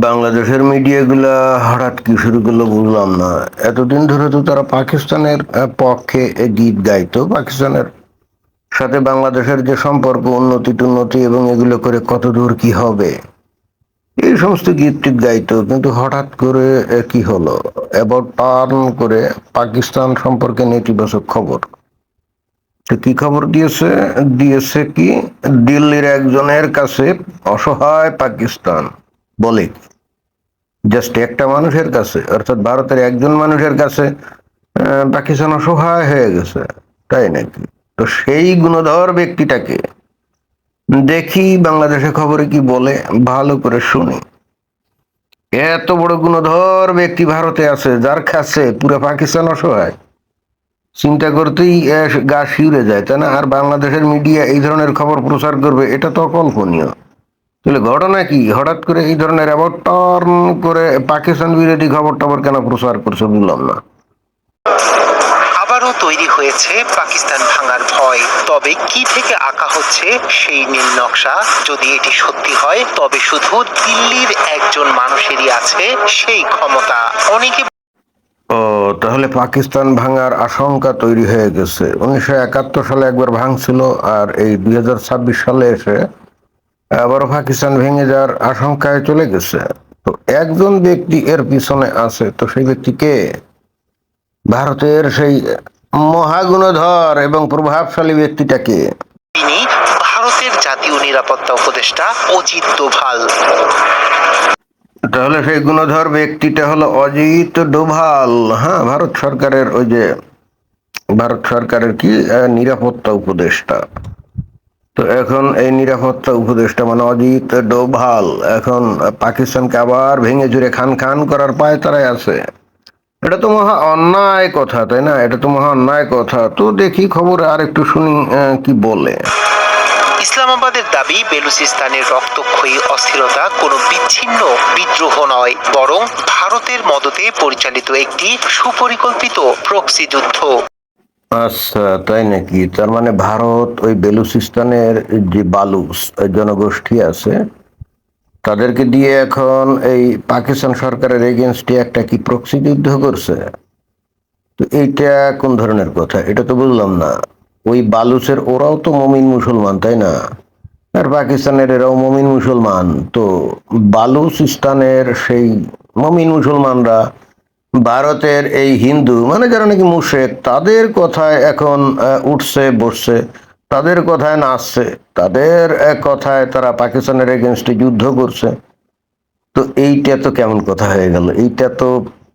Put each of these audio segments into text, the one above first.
বাংলাদেশের মিডিয়াগুলা হঠাৎ কি শুরু করলো বুঝলাম না। এতদিন ধরে তো তারা পাকিস্তানের পক্ষে গীত গাইতো, পাকিস্তানের সাথে বাংলাদেশের যে সম্পর্ক উন্নতি টুন্নতি এবং এগুলো করে কত দূর কি হবে এই সমস্ত গীত টিত গাইতো, কিন্তু হঠাৎ করে কি হলো, এবার টার্ন করে পাকিস্তান সম্পর্কে নেতিবাচক খবর। তো কি খবর দিয়েছে? দিয়েছে কি, দিল্লির একজনের কাছে অসহায় পাকিস্তান বলে, জাস্ট একটা মানুষের কাছে, অর্থাৎ ভারতের একজন মানুষের কাছে পাকিস্তান অসহায় হয়ে গেছে, তাই নাকি? তো সেই গুণধর ব্যক্তিটাকে দেখি বাংলাদেশে খবরে কি বলে, ভালো করে শুনি। এত বড় গুণধর ব্যক্তি ভারতে আছে যার কাছে পুরো পাকিস্তান অসহায়, চিন্তা করতেই গা শিউরে যায়, তাই না? আর বাংলাদেশের মিডিয়া এই ধরনের খবর প্রচার করবে, এটা তো অকল্পনীয়। তাহলে ঘটনা কি, হঠাৎ করে এই ধরনের আবার টার্ন করে পাকিস্তান বিরোধী খবর টবর কেন প্রচার করছে বুঝলাম না। আবারও তৈরি হয়েছে পাকিস্তান ভাঙার ভয়। তবে কি থেকে আঁকা হচ্ছে সেই নীল নকশা? যদি এটি সত্যি হয় তবে শুধু দিল্লির একজন মানুষেরই আছে সেই ক্ষমতা। অনেকে ও, তাহলে পাকিস্তান ভাঙার আশঙ্কা তৈরি হয়ে গেছে। 1971 সালে একবার ভাঙছিল, আর এই 2026 সালে এসে আবারও পাকিস্তান ভেঙে যাওয়ার আশঙ্কায় চলে গেছে। তো একজন ব্যক্তি এর পিছনে আছে, তো সেই ব্যক্তি কে? ভারতের সেই মহাগুণধর এবং প্রভাবশালী ব্যক্তিটাকে। তিনি ভারতের জাতীয় নিরাপত্তা উপদেষ্টা অজিত দোভাল। তাহলে সেই গুণধর ব্যক্তিটা হলো অজিত ডোভাল। হ্যাঁ, ভারত সরকারের কি নিরাপত্তা উপদেষ্টা। তো এখন এই নিরাপত্তা উপদেষ্টা মানে অজিত ডোভাল এখন পাকিস্তানকে আবার ভেঙে চুরে খান খান করার পায়তারায় আছে। এটা তো মহা অন্যায় কথা, তাই না? এটা তো মহা অন্যায় কথা। তো দেখি খবরে আর একটু শুনি কি বলে। ইসলামাবাদের দাবি, বেলুচিস্তানের রক্তক্ষয়ী অস্থিরতা কোনো বিচ্ছিন্ন বিদ্রোহ নয়, বরং ভারতের মদতে পরিচালিত একটি সুপরিকল্পিত প্রক্সি যুদ্ধ। আচ্ছা, তাই নাকি? তার মানে ভারত ওই বেলুচিস্তানের যে বালুচ জনগোষ্ঠী আছে তাদেরকে দিয়ে এখন এই পাকিস্তান সরকারের এগেনস্টে একটা কি প্রক্সি যুদ্ধ করছে। তো এইটা কোন ধরনের কথা, এটা তো বুঝলাম না। ওই বালুচের ওরাও তো মমিন মুসলমান, তাই না? আর পাকিস্তানের এরাও মমিন মুসলমান। তো বালুচিস্তানের সেই মমিন মুসলমানরা ভারতের এই হিন্দু মানে যারা নাকি মুশরিক তাদের কথায় এখন উঠছে বসছে, তাদের কথায় নাচছে, তাদের কথায় তারা পাকিস্তানের এগেনস্টে যুদ্ধ করছে। তো এইটা তো কেমন কথা হয়ে গেল? এইটা তো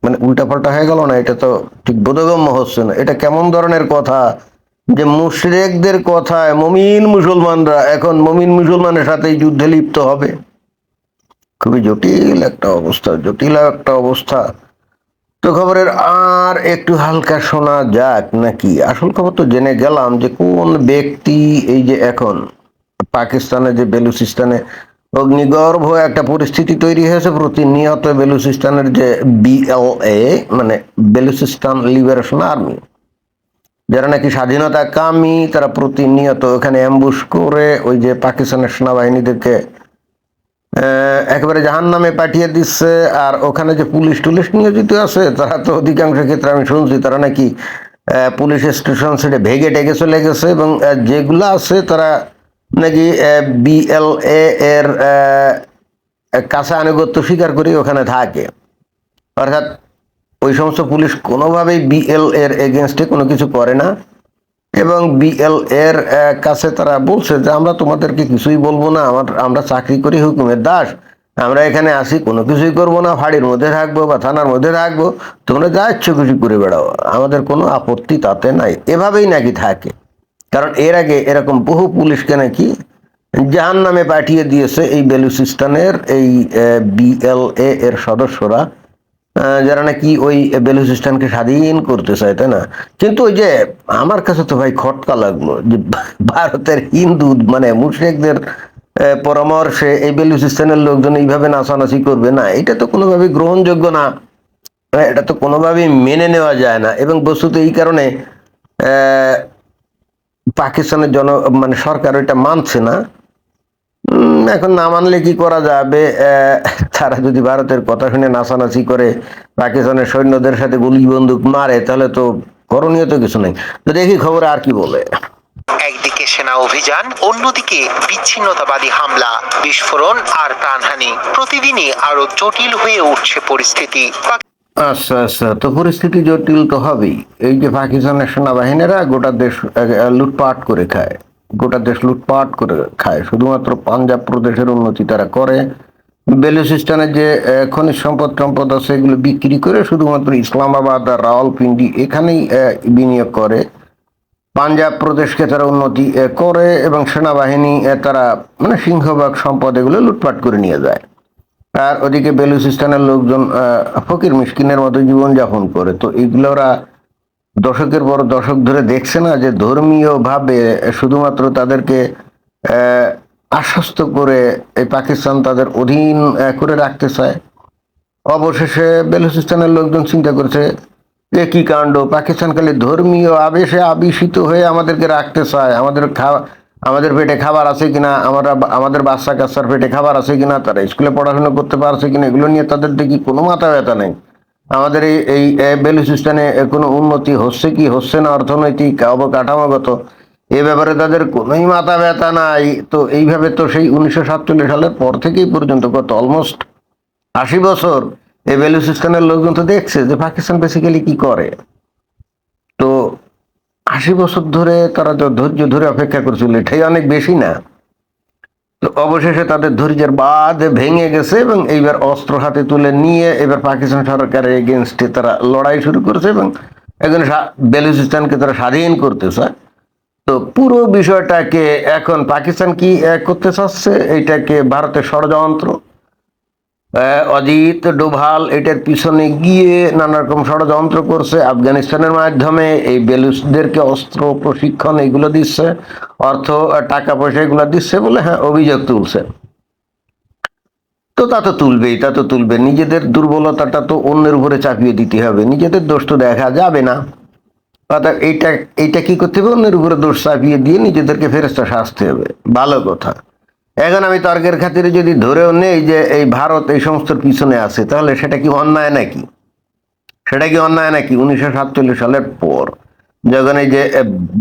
মানে উল্টাপাল্টা হয়ে গেল না? এটা তো ঠিক বোধগম্য হচ্ছে না। এটা কেমন ধরনের কথা যে মুশরিকদের কথায় মমিন মুসলমানরা এখন মমিন মুসলমানের সাথে যুদ্ধে লিপ্ত হবে? খুবই জটিল একটা অবস্থা, জটিল একটা অবস্থা। তো খবরের আর একটু হালকা শোনা যাক নাকি? আসল খবর তো জেনে গেলাম যে কোন ব্যক্তি এই যে এখন পাকিস্তানে যে বেলুচিস্তানে অগ্নিগর্ভ একটা পরিস্থিতি তৈরি হয়েছে, প্রতিনিয়ত বেলুচিস্তানের যে বিএলএ মানে বেলুচিস্তান লিবারেশন আর্মি, যারা নাকি স্বাধীনতা কামী, তারা প্রতিনিয়ত ওখানে অ্যাম্বুশ করে ওই যে পাকিস্তানের সেনাবাহিনীদেরকে একেবারে জাহান্নামে পাঠিয়ে দিচ্ছে। আর ওখানে যে পুলিশ টুলিশ নিয়োজিত আছে তারা তো অধিকাংশ ক্ষেত্রে আমি শুনছি তারা নাকি পুলিশ স্টেশন ছেড়ে ভেগে টেগে চলে গেছে, এবং যেগুলো আছে তারা নাকি বিএলএ এর কাছে আনুগত্য স্বীকার করে ওখানে থাকে। অর্থাৎ ওই সমস্ত পুলিশ কোনোভাবেই বিএল এর এগেনস্টে কোনো কিছু করে না, এবং বিএল এর কাছে তারা বলছে যে আমরা তোমাদেরকে কিছুই বলবো না, আমরা চাকরি করি হুকুমের দাস, আমরা এখানে আসি কোনো কিছুই করবো না, ফাঁড়ির মধ্যে থাকবো বা থানার মধ্যে থাকবো, তোমরা যা ইচ্ছে খুশি করে বেড়াও, আমাদের কোনো আপত্তি তাতে নাই। এভাবেই নাকি থাকে। কারণ এর আগে এরকম বহু পুলিশকে নাকি জাহান্নামে পাঠিয়ে দিয়েছে এই বেলুচিস্তানের এই বিএলএ এর সদস্যরা, যারা নাকি ওই বেলুচিস্তানকে স্বাধীন করতে চায়, তাই না? কিন্তু ওই যে আমার কাছে তো ভাই খটকা লাগলো যে ভারতের হিন্দু মানে মুশরিকদের পরামর্শে এই বেলুচিস্তানের লোকজন এইভাবে নাচানাচি করবে, না এটা তো কোনোভাবেই গ্রহণযোগ্য না। এটা তো কোনোভাবেই মেনে নেওয়া যায় না। এবং বস্তুত এই কারণে পাকিস্তানের মানে সরকার এটা মানছে না। এখন না মানলে কি করা যাবে? তারা যদি ভারতের কথা শুনে নাচানাচি করে পাকিস্তানের সৈন্যদের সাথে গুলি বন্দুক মারে, তাহলে তো করণীয় তো কিছু নেই। তো দেখি খবরে আর কি বলে। একদিকে সেনা অভিযান, অন্যদিকে বিচ্ছিন্নতাবাদী হামলা, বিস্ফোরণ আর প্রাণহানি। প্রতিদিনই আরো জটিল হয়ে উঠছে পরিস্থিতি। আচ্ছা আচ্ছা, তো পরিস্থিতি জটিল তো হবেই। এই যে পাকিস্তানের সেনাবাহিনীরা গোটা দেশ লুটপাট করে খায়, গোটা দেশ লুটপাট করে খায়, শুধুমাত্র পাঞ্জাব প্রদেশের উন্নতি তারা করে। বেলুচিস্তানের যে খনিজ সম্পদ টম্পদ আছে এগুলো বিক্রি করে শুধুমাত্র ইসলামাবাদ আর রাওয়ালপিন্ডি এখানেই বিনিয়োগ করে। পাঞ্জাব প্রদেশকে তারা উন্নতি করে এবং সেনাবাহিনী তারা মানে সিংহভাগ সম্পদ এগুলো লুটপাট করে নিয়ে যায়। আর ওদিকে বেলুচিস্তানের লোকজন ফকির মিসকিনের মতো জীবনযাপন করে। তো এইগুলো ওরা দশকের পর দশক ধরে দেখছে না যে ধর্মীয় ভাবে শুধুমাত্র তাদেরকে আহ, আশ্বস্ত করে এই পাকিস্তান তাদের অধীন করে রাখতে চায়। অবশেষে বেলুচিস্তানের লোকজন চিন্তা করছে যে কি কাণ্ড, পাকিস্তান খালি ধর্মীয় আবেশে আবিষ্টিত হয়ে আমাদেরকে রাখতে চায়, আমাদের পেটে খাবার আছে কিনা, আমাদের বাচ্চা কাচ্চার পেটে খাবার আছে কিনা, তারা স্কুলে পড়াশোনা করতে পারছে কিনা, এগুলো নিয়ে তাদের দেখি কোনো মাথা ব্যথা নেই। আমাদের এই বেলুচিস্তানে কোনো উন্নতি হচ্ছে কি হচ্ছে না, অর্থনৈতিক অবকাঠামোগত, এ ব্যাপারে তাদের কোনোই মাথা ব্যথা নাই। তো এইভাবে তো সেই 1947 সালের পর থেকেই পর্যন্ত কত অলমোস্ট 80 বছর এই বেলুচিস্তানের লোকজন তো দেখছে যে পাকিস্তান বেসিক্যালি কি করে। তো 80 বছর ধরে তারা তো ধৈর্য ধরে অপেক্ষা করছিল, এটাই অনেক বেশি না? তো অবশেষে তাদের ধৈর্যের বাঁধ ভেঙে গেছে এবং এইবার অস্ত্র হাতে তুলে নিয়ে এবার পাকিস্তান সরকারের এগেনস্টে তারা লড়াই শুরু করেছে এবং এখন বেলুচিস্তানকে তারা স্বাধীন করতে চায়। তো পুরো বিষয়টাকে এখন পাকিস্তান কি করতে চাচ্ছে, এইটাকে ভারতের ষড়যন্ত্র। অজিত ডোভাল এটার পিছনে গিয়ে নানা রকম ষড়যন্ত্র করছে, আফগানিস্তানের মাধ্যমে এই বেলুচদেরকে অস্ত্র প্রশিক্ষণ এগুলো দিচ্ছে, অর্থ টাকা পয়সা এগুলো দিচ্ছে বলে হ্যাঁ অভিযোগ তুলছে। তো তা তো তুলবেই, তা তো তুলবে, নিজেদের দুর্বলতাটা তো অন্যের উপরে চাপিয়ে দিতে হবে, নিজেদের দোষ তো দেখা যাবে না। অর্থাৎ এইটা এইটা কি করতে হবে, অন্যের উপরে দোষ চাপিয়ে দিয়ে নিজেদেরকে ফেরেস্তা সাজতে হবে। ভালো কথা। এখন আমি তর্কের খাতিরে যদি ধরেও নেই যে এই ভারত এই সমস্ত পিছনে আছে, তাহলে সেটা কি অন্যায় নাকি? সেটা কি অন্যায় নাকি 1947 সালের পর যখন এই যে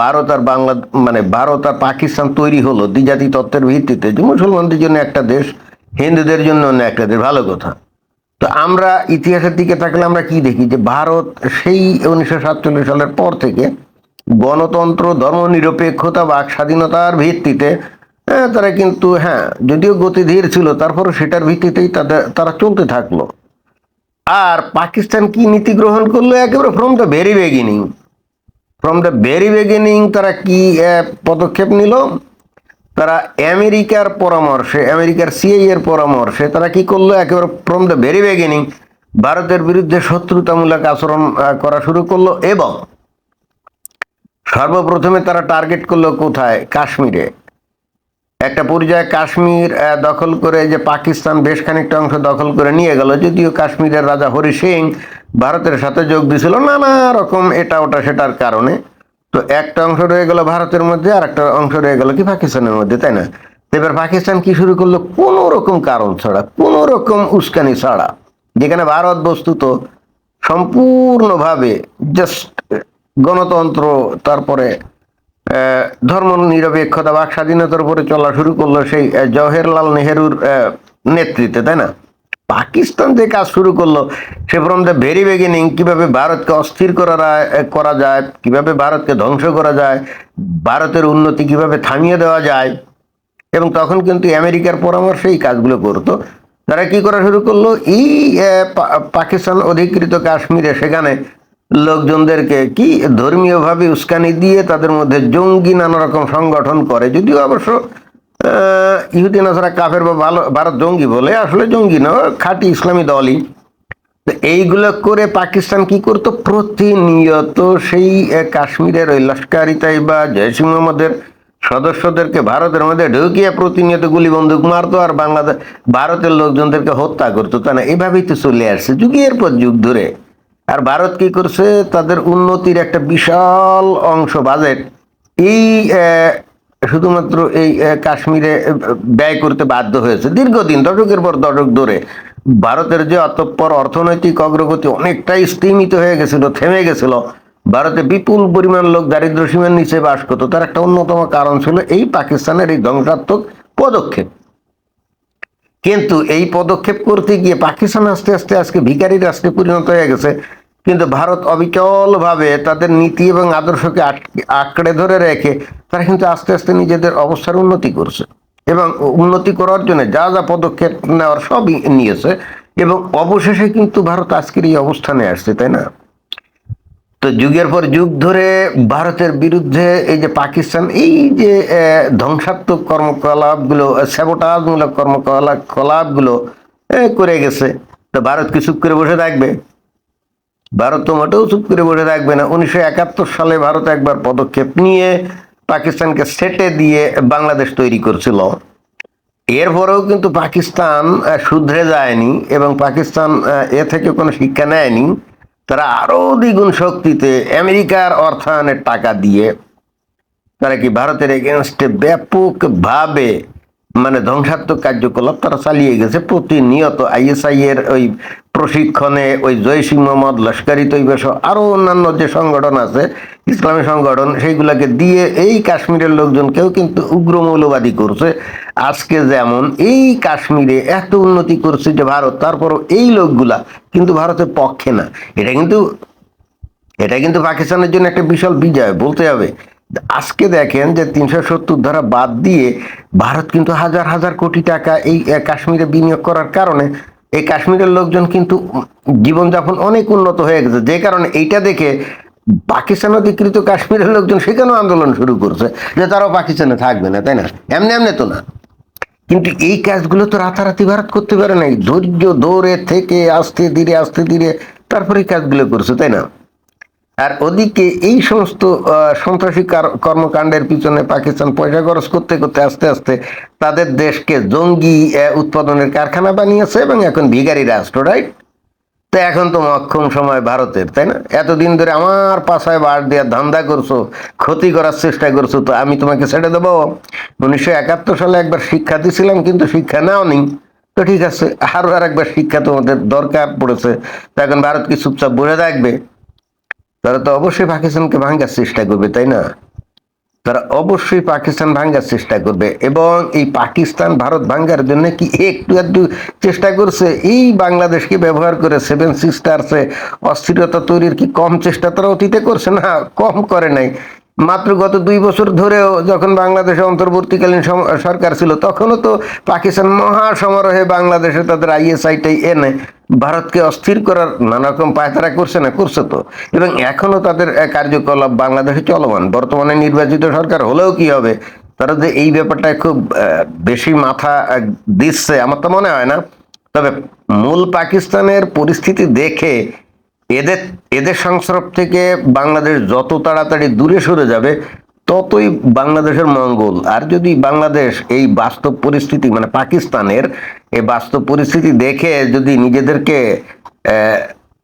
ভারত আর বাংলা মানে ভারত আর পাকিস্তান তৈরি হলো দ্বিজাতি তত্ত্বের ভিত্তিতে, যে মুসলমানদের জন্য একটা দেশ, হিন্দুদের জন্য অন্য একটা দেশ, ভালো কথা। তো আমরা ইতিহাসের দিকে তাকালে আমরা কি দেখি যে ভারত সেই 1947 সালের পর থেকে গণতন্ত্র, ধর্মনিরপেক্ষতা, বাক স্বাধীনতার ভিত্তিতে তারা কিন্তু হ্যাঁ যদিও গতি ধীর ছিল তারপরে সেটার ভিত্তিতেই তারা চলতে থাকলো। আর পাকিস্তান কি নীতি গ্রহণ করলো একেবারে ফ্রম দ্য ভেরি বিগিনিং তারা কি পদক্ষেপ নিল? তারা আমেরিকার পরামর্শে, আমেরিকার সিআইএ এর পরামর্শে তারা কি করলো, একেবারে ফ্রম দ্য ভেরি বিগিনিং ভারতের বিরুদ্ধে শত্রুতামূলক আচরণ করা শুরু করলো এবং সর্বপ্রথমে তারা টার্গেট করলো কোথায়? কাশ্মীরে। একটা পর্যায়ে কাশ্মীর দখল করে যে পাকিস্তান বেশ খানিকটা অংশ দখল করে নিয়ে গেল, যদিও কাশ্মীরের রাজা হরি সিং ভারতের সাথে যোগ দিয়েছিল নানা রকম এটা ওটা সেটার কারণে। তো একটা অংশ রয়ে গেল ভারতের মধ্যে আর একটা অংশ রয়ে গেল কি পাকিস্তানের মধ্যে, তাই না? এবার পাকিস্তান কি শুরু করলো, কোন রকম কারণ ছাড়া, কোন রকম উস্কানি ছাড়া, যেখানে ভারত বস্তুত সম্পূর্ণভাবে জাস্ট গণতন্ত্র, তারপরে ধর্ম নিরপেক্ষতা, বাক স্বাধীনতার উপরে চলা শুরু করলো সেই জওহরলাল নেহেরুর নেতৃত্বে, তাই না? পাকিস্তান যে কাজ শুরু করলো সে ফ্রম দ্য ভেরি বিগিনিং কিভাবে ভারতকে অস্থির করা যায়, কিভাবে ভারতকে ধ্বংস করা যায়, ভারতের উন্নতি কিভাবে থামিয়ে দেওয়া যায়, এবং তখন কিন্তু আমেরিকার পরামর্শে এই কাজগুলো করতো। তারা কি করা শুরু করলো, এই পাকিস্তান অধিকৃত কাশ্মীরে সেখানে লোকজনদেরকে কি ধর্মীয়ভাবে উস্কানি দিয়ে তাদের মধ্যে জঙ্গি নানা রকম সংগঠন করে, যদিও অবশ্য ইহুদি নাসারা কাফের বা ভারত জঙ্গি বলে, আসলে জঙ্গি না, খাঁটি ইসলামী দলই। তো এইগুলো করে পাকিস্তান কি করতো, প্রতিনিয়ত সেই কাশ্মীরের ওই লস্কর ই তৈবা জৈশ ই মোহাম্মদের সদস্যদেরকে ভারতের মধ্যে ঢুকিয়ে প্রতিনিয়ত গুলি বন্দুক মারতো আর ভারতের লোকজনদেরকে হত্যা করতো, তা না? এভাবেই তো চলে আসছে যুগের পর যুগ ধরে। আর ভারত কি করছে, তাদের উন্নতির একটা বিশাল অংশ বাজেট এই শুধুমাত্র এই কাশ্মীরে ব্যয় করতে বাধ্য হয়েছে দীর্ঘদিন, দশকের পর দশক ধরে। ভারতের যে অতঃপর অর্থনৈতিক অগ্রগতি অনেকটাই স্তীমিত হয়ে গেছিল, থেমে গেছিল। ভারতে বিপুল পরিমাণ লোক দারিদ্র সীমার নিচে বাস করতো, তার একটা অন্যতম কারণ ছিল এই পাকিস্তানের এই ধ্বংসাত্মক পদক্ষেপ। কিন্তু এই পদক্ষেপ করতে গিয়ে পাকিস্তান আস্তে আস্তে আজকে ভিখারি রাষ্ট্রে পরিণত হয়ে গেছে। কিন্তু ভারত অবিচল ভাবে তাদের নীতি এবং আদর্শকে আঁকড়ে ধরে রেখে তারা কিন্তু আস্তে আস্তে নিজেদের অবস্থার উন্নতি করছে, এবং উন্নতি করার জন্য যা যা পদক্ষেপ নেওয়ার সবই নিয়েছে, এবং অবশেষে কিন্তু ভারত আজকের এই অবস্থানে আসছে, তাই না? তো যুগের পর যুগ ধরে ভারতের বিরুদ্ধে এই যে পাকিস্তান এই যে ধ্বংসাত্মক কর্মকলাপগুলো, স্যাবোটাজমূলক কর্মকলাপগুলো করে গেছে, তো ভারত কি চুপ করে বসে থাকবে? ভারত তো মোটেও চুপ করে বসে থাকবে না। 1971 সালে ভারত একবার পদক্ষেপ নিয়ে পাকিস্তানকে সেটে দিয়ে বাংলাদেশ তৈরি করছিল। এরপরেও কিন্তু পাকিস্তান শুধরে যায়নি, এবং পাকিস্তান এ থেকে কোনো শিক্ষা নেয়নি। তারা আরো দ্বিগুণ শক্তিতে আমেরিকার অর্থায়নের টাকা দিয়ে তারা কি ভারতের এগেনস্টে ব্যাপকভাবে মানে ধ্বংসাত্মক কার্যকলাপ তারা চালিয়ে গেছে। প্রতিনিয়ত আইএসআই এর ওই প্রশিক্ষণে ওই জৈশ ই মোহাম্মদ, লস্করি তৈবা সহ আরো অন্যান্য যে সংগঠন আছে, ইসলামী সংগঠন, সেইগুলাকে দিয়ে এই কাশ্মীরের লোকজনকেও কিন্তু উগ্র মৌলবাদী করছে। আজকে যেমন এই কাশ্মীরে এত উন্নতি করছে যে ভারত, তারপরও এই লোকগুলা কিন্তু ভারতের পক্ষে না। এটা কিন্তু পাকিস্তানের জন্য একটা বিশাল বিজয় বলতে হবে। আজকে দেখেন যে 370 ধারা বাদ দিয়ে ভারত কিন্তু হাজার হাজার কোটি টাকা এই কাশ্মীরে বিনিয়োগ করার কারণে এই কাশ্মীরের লোকজন কিন্তু জীবনযাপন অনেক উন্নত হয়ে গেছে। যে কারণে এইটা দেখে পাকিস্তান অধিকৃত কাশ্মীরের লোকজন সেখানেও আন্দোলন শুরু করছে যে তারাও পাকিস্তানে থাকবে না, তাই না? এমনি এমনি তো না। কিন্তু এই কাজগুলো তো রাতারাতি ভারত করতে পারে নাই, ধৈর্য ধরে থেকে আস্তে ধীরে তারপরে এই কাজগুলো করছে, তাই না? আর ওদিকে এই সমস্ত সন্ত্রাসী কর্মকাণ্ডের পিছনে পাকিস্তান পয়সা খরচ করতে করতে আস্তে আস্তে তাদের দেশকে জঙ্গি উৎপাদনের কারখানা বানিয়েছে, এবং এখন ভিখারি রাষ্ট্র, রাইট? তো এখন তো মক্ষম সময় ভারতের, তাই না? এতদিন ধরে আমার পাশায় বাড় দেওয়ার ধান্দা করছো, ক্ষতি করার চেষ্টা করছো, তো আমি তোমাকে ছেড়ে দেবো? 1971 সালে একবার শিক্ষা দিছিলাম, কিন্তু শিক্ষা নেওনি, তো ঠিক আছে, আরো আর একবার শিক্ষা তোমাদের দরকার পড়েছে। তো এখন ভারত কি চুপচাপ বসে থাকবে? তারা তো অবশ্যই পাকিস্তানকে ভাঙার চেষ্টা করবে, তাই না? তারা অবশ্যই পাকিস্তান ভাঙার চেষ্টা করবে, এবং এই পাকিস্তান ভারত ভাঙার জন্য কি একটু একটু চেষ্টা করছে? এই বাংলাদেশকে ব্যবহার করে সেভেন সিস্টার্সে অস্থিরতা তৈরির কি কম চেষ্টা তারা অতীতে করছে? না, কম করে নাই। মাত্র গত 2 বছর ধরেও যখন বাংলাদেশে অন্তর্বর্তীকালীন সরকার ছিল, তখনও তো পাকিস্তান মহা সমারোহে বাংলাদেশে তাদের আইএসআইটাই এনে ভারতকে অস্থির করার নানা রকম পায়তারা করছে, না করছে তো? এবং এখনো তাদের কার্যকলাপ বাংলাদেশে চলমান। বর্তমানে নির্বাচিত সরকার হলেও কি হবে, তারা যে এই ব্যাপারটায় খুব বেশি মাথা দিচ্ছে আমার তো মনে হয় না। তবে মূল পাকিস্তানের পরিস্থিতি দেখে এদের এদের সংস্রব থেকে বাংলাদেশ যত তাড়াতাড়ি দূরে সরে যাবে, ততই বাংলাদেশের মঙ্গল। আর যদি বাংলাদেশ এই বাস্তব পরিস্থিতি মানে পাকিস্তানের এই বাস্তব পরিস্থিতি দেখে যদি নিজেদেরকে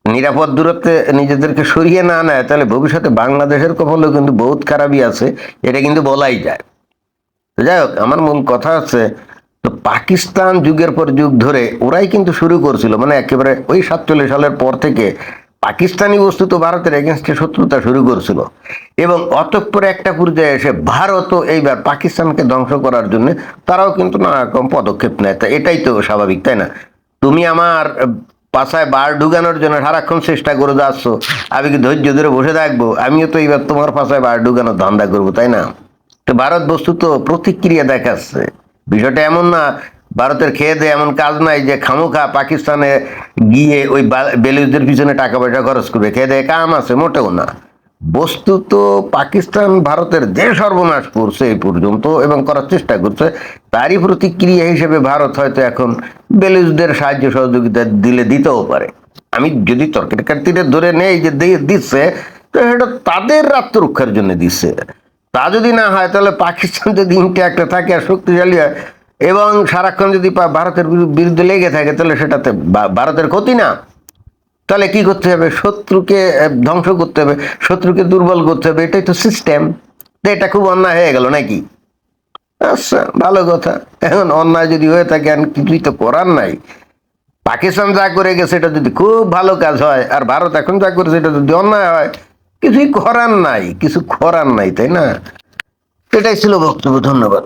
নিরাপদ দূরত্বে নিজেদেরকে সরিয়ে না নেয়, তাহলে ভবিষ্যতে বাংলাদেশের কপালেও কিন্তু বহুত খারাপই আছে, এটা কিন্তু বলাই যায়। যাই হোক, আমার মূল কথা হচ্ছে, তো পাকিস্তান যুগের পর যুগ ধরে ওরাই কিন্তু শুরু করছিল, মানে একেবারে ওই 47 সালের পর থেকে পাকিস্তানি বস্তুত ভারতের এগেনস্টে শত্রুতা শুরু করছিল, এবং অতঃপর একটা পর্যায়ে এসে ভারতও এইবার পাকিস্তানকে ধ্বংস করার জন্য তারাও কিন্তু নানা রকম পদক্ষেপ নেয়। তা এটাই তো স্বাভাবিক, তাই না? তুমি আমার পাছায় বার ঢুকানোর জন্য সারাক্ষণ চেষ্টা করে যাচ্ছ, আমি কি ধৈর্য ধরে বসে থাকবো? আমিও তো এইবার তোমার পাছায় বার ঢুকানোর ধান্দা করবো, তাই না? তো ভারত বস্তুত প্রতিক্রিয়া দেখাচ্ছে। বিষয়টা এমন না ভারতের খেয়ে দেয় এমন কাজ নাই যে খামোখা পাকিস্তানে গিয়ে ওই বেলুচদের পিছনে টাকা পয়সা খরচ করবে, খেয়ে দেয় কাম আছে, মোটেও না। বস্তুত পাকিস্তান ভারতের যে সর্বনাশ করছে এই পর্যন্ত এবং করার চেষ্টা করছে, তারই প্রতিক্রিয়া হিসেবে ভারত হয়তো এখন বেলুচদের সাহায্য সহযোগিতা দিতেও পারে। আমি যদি তর্কের ধরে নেই যে দিচ্ছে, তো এটা তাদের আত্মরক্ষার জন্য দিচ্ছে। তা যদি না হয়, তাহলে পাকিস্তান যদি ইন্ট্যাক্ট থাকে আর শক্তিশালী হয় এবং সারাক্ষণ যদি ভারতের বিরুদ্ধে লেগে থাকে, তাহলে সেটাতে ভারতের ক্ষতি না? তাহলে কি করতে হবে? শত্রুকে ধ্বংস করতে হবে, শত্রুকে দুর্বল করতে হবে, এটাই তো সিস্টেম। এটা খুব অন্যায় হয়ে গেল নাকি? আচ্ছা, ভালো কথা। এখন অন্যায় যদি হয়ে থাকে, আর কিছুই তো করার নাই। পাকিস্তান যা করে গেছে এটা যদি খুব ভালো কাজ হয়, আর ভারত এখন যা করেছে এটা যদি অন্যায় হয়, কিছুই করার নাই, কিছু করার নাই, তাই না? এটাই ছিল বক্তব্য। ধন্যবাদ।